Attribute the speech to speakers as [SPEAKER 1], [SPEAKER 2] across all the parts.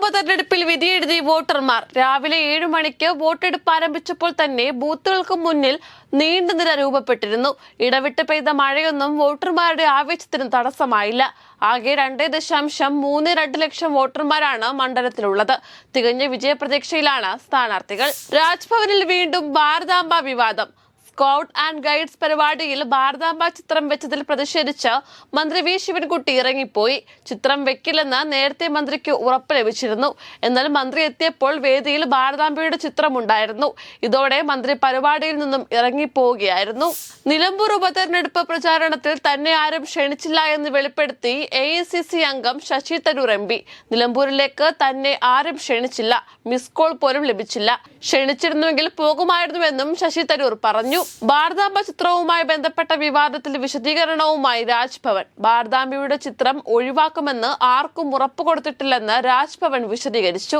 [SPEAKER 1] ഉപതെരഞ്ഞെടുപ്പിൽ വിധിയെഴുതി വോട്ടർമാർ. രാവിലെ 7 മണിക്ക് വോട്ടെടുപ്പ് ആരംഭിച്ചപ്പോൾ തന്നെ ബൂത്തുകൾക്ക് മുന്നിൽ നീണ്ടുനിര രൂപപ്പെട്ടിരുന്നു. ഇടവിട്ട് പെയ്ത മഴയൊന്നും വോട്ടർമാരുടെ ആവേശത്തിന് തടസ്സമായില്ല. ആകെ 2.32 ലക്ഷം വോട്ടർമാരാണ് മണ്ഡലത്തിലുള്ളത്. തികഞ്ഞ വിജയപ്രതീക്ഷയിലാണ് സ്ഥാനാർത്ഥികൾ. രാജ്ഭവനിൽ വീണ്ടും ഭാരതാംബ വിവാദം. സ്കൗട്ട് ആൻഡ് ഗൈഡ്സ് പരിപാടിയിൽ ഭാരതാംബ ചിത്രം വെച്ചതിൽ പ്രതിഷേധിച്ച് മന്ത്രി വി ശിവൻകുട്ടി ഇറങ്ങിപ്പോയി. ചിത്രം വെക്കില്ലെന്ന് നേരത്തെ മന്ത്രിക്ക് ഉറപ്പ് ലഭിച്ചിരുന്നു. എന്നാൽ മന്ത്രി എത്തിയപ്പോൾ വേദിയിൽ ഭാരതാംബയുടെ ചിത്രമുണ്ടായിരുന്നു. ഇതോടെ മന്ത്രി പരിപാടിയിൽ നിന്നും ഇറങ്ങിപ്പോവുകയായിരുന്നു. നിലമ്പൂർ ഉപതെരഞ്ഞെടുപ്പ് പ്രചാരണത്തിൽ തന്നെ ആരും ക്ഷണിച്ചില്ല എന്ന് വെളിപ്പെടുത്തി AICC അംഗം ശശി തരൂർ MP. നിലമ്പൂരിലേക്ക് തന്നെ ആരും ക്ഷണിച്ചില്ല, മിസ് കോൾ പോലും ലഭിച്ചില്ല. ക്ഷണിച്ചിരുന്നുവെങ്കിൽ പോകുമായിരുന്നുവെന്നും ശശി തരൂർ പറഞ്ഞു. ഭാരതാംബ ചിത്രവുമായി ബന്ധപ്പെട്ട വിവാദത്തിൽ വിശദീകരണവുമായി രാജ്ഭവൻ. ഭാരതാംബയുടെ ചിത്രം ഒഴിവാക്കുമെന്ന് ആർക്കും ഉറപ്പ് കൊടുത്തിട്ടില്ലെന്ന് രാജ്ഭവൻ വിശദീകരിച്ചു.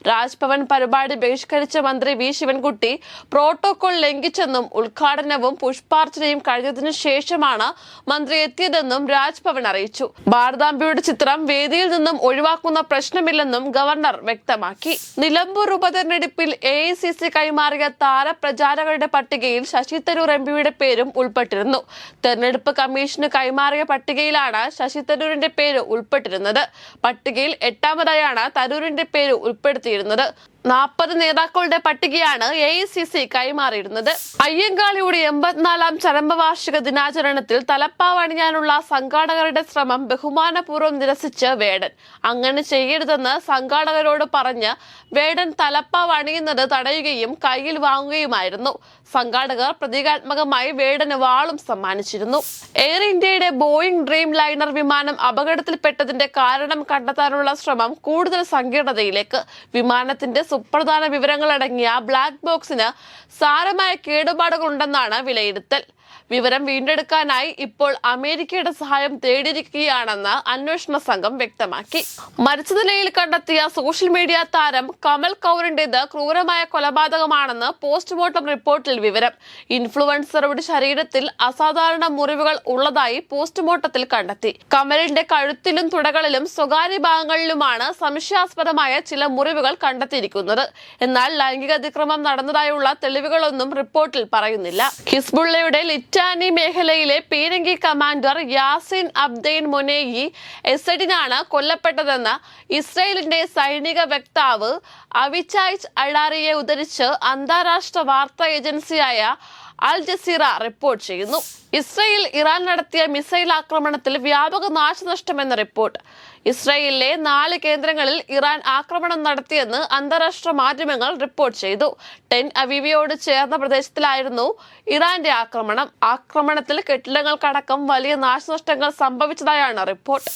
[SPEAKER 1] രാജ്ഭവൻ പരിപാടി ബഹിഷ്കരിച്ച മന്ത്രി വി ശിവൻകുട്ടി പ്രോട്ടോകോൾ ലംഘിച്ചെന്നും ഉദ്ഘാടനവും പുഷ്പാർച്ചനയും കഴിഞ്ഞതിനു ശേഷമാണ് മന്ത്രി എത്തിയതെന്നും രാജ്ഭവൻ അറിയിച്ചു. ഭാരതാംബയുടെ ചിത്രം വേദിയിൽ നിന്നും ഒഴിവാക്കുന്ന പ്രശ്നമില്ലെന്നും ഗവർണർ വ്യക്തമാക്കി. നിലമ്പൂർ ഉപതെരഞ്ഞെടുപ്പിൽ AICC കൈമാറിയ താരപ്രചാരകരുടെ പട്ടികയിൽ ശശി തരൂർ MPയുടെ പേരും ഉൾപ്പെട്ടിരുന്നു. തെരഞ്ഞെടുപ്പ് കമ്മീഷന് കൈമാറിയ പട്ടികയിലാണ് ശശി തരൂരിന്റെ പേര് ഉൾപ്പെട്ടിരുന്നത്. പട്ടികയിൽ 8ാമതായാണ് തരൂരിന്റെ പേര് ഉൾപ്പെടുത്തിയിരുന്നത്. 40 നേതാക്കളുടെ പട്ടികയാണ് AICC കൈമാറിയിരുന്നത്. അയ്യങ്കാളിയുടെ 84ാം ചരമവാർഷിക ദിനാചരണത്തിൽ തലപ്പാവ് അണിയാനുള്ള സംഘാടകരുടെ ശ്രമം ബഹുമാനപൂർവ്വം നിരസിച്ച് വേടൻ. അങ്ങനെ ചെയ്യരുതെന്ന് സംഘാടകരോട് പറഞ്ഞ് വേടൻ തലപ്പാവ് അണിയുന്നത് തടയുകയും കയ്യിൽ വാങ്ങുകയുമായിരുന്നു. സംഘാടകർ പ്രതീകാത്മകമായി വേടന് വാളും സമ്മാനിച്ചിരുന്നു. എയർ ഇന്ത്യയുടെ ബോയിംഗ് ഡ്രീം ലൈനർ വിമാനം അപകടത്തിൽപ്പെട്ടതിന്റെ കാരണം കണ്ടെത്താനുള്ള ശ്രമം കൂടുതൽ സങ്കീർണതയിലേക്ക്. വിമാനത്തിന്റെ സുപ്രധാന വിവരങ്ങളടങ്ങിയ ബ്ലാക്ക് ബോക്സിന് സാരമായ കേടുപാടുകളുണ്ടെന്നാണ് വിലയിരുത്തൽ. വിവരം വീണ്ടെടുക്കാനായി ഇപ്പോൾ അമേരിക്കയുടെ സഹായം തേടിയിരിക്കുകയാണെന്ന് അന്വേഷണ സംഘം വ്യക്തമാക്കി. മരിച്ച നിലയിൽ കണ്ടെത്തിയ സോഷ്യൽ മീഡിയ താരം കമൽ കൗറിന്റേത് ക്രൂരമായ കൊലപാതകമാണെന്ന് പോസ്റ്റ്മോർട്ടം റിപ്പോർട്ടിൽ വിവരം. ഇൻഫ്ലുവൻസറുടെ ശരീരത്തിൽ അസാധാരണ മുറിവുകൾ ഉള്ളതായി പോസ്റ്റ്മോർട്ടത്തിൽ കണ്ടെത്തി. കമലിന്റെ കഴുത്തിലും തുടകളിലും സ്വകാര്യ ഭാഗങ്ങളിലുമാണ് സംശയാസ്പദമായ ചില മുറിവുകൾ കണ്ടെത്തിയിരിക്കുന്നത്. എന്നാൽ ലൈംഗിക അതിക്രമം നടന്നതായുള്ള തെളിവുകളൊന്നും റിപ്പോർട്ടിൽ പറയുന്നില്ല. ഹിസ്ബുള്ളയുടെ ലിറ്റാനി മേഖലയിലെ പീരങ്കി കമാൻഡർ യാസിൻ അബ്ദൈൻ മൊനേയി എസഡിനാണ് കൊല്ലപ്പെട്ടതെന്ന് ഇസ്രയേലിന്റെ സൈനിക വക്താവ് അവിചായ് അളാറിയെ ഉദ്ധരിച്ച് അന്താരാഷ്ട്ര വാർത്താ ഏജൻസിയായ അൽ ജസീറ റിപ്പോർട്ട് ചെയ്യുന്നു. ഇസ്രയേൽ ഇറാൻ നടത്തിയ മിസൈൽ ആക്രമണത്തിൽ വ്യാപക നാശനഷ്ടമെന്ന റിപ്പോർട്ട്. ഇസ്രയേലിലെ 4 കേന്ദ്രങ്ങളിൽ ഇറാൻ ആക്രമണം നടത്തിയെന്ന് അന്താരാഷ്ട്ര മാധ്യമങ്ങൾ റിപ്പോർട്ട് ചെയ്തു. ടെൽ അവീവിയോട് ചേർന്ന പ്രദേശത്തിലായിരുന്നു ഇറാന്റെ ആക്രമണത്തിൽ കെട്ടിടങ്ങൾക്കടക്കം വലിയ നാശനഷ്ടങ്ങൾ സംഭവിച്ചതായാണ് റിപ്പോർട്ട്.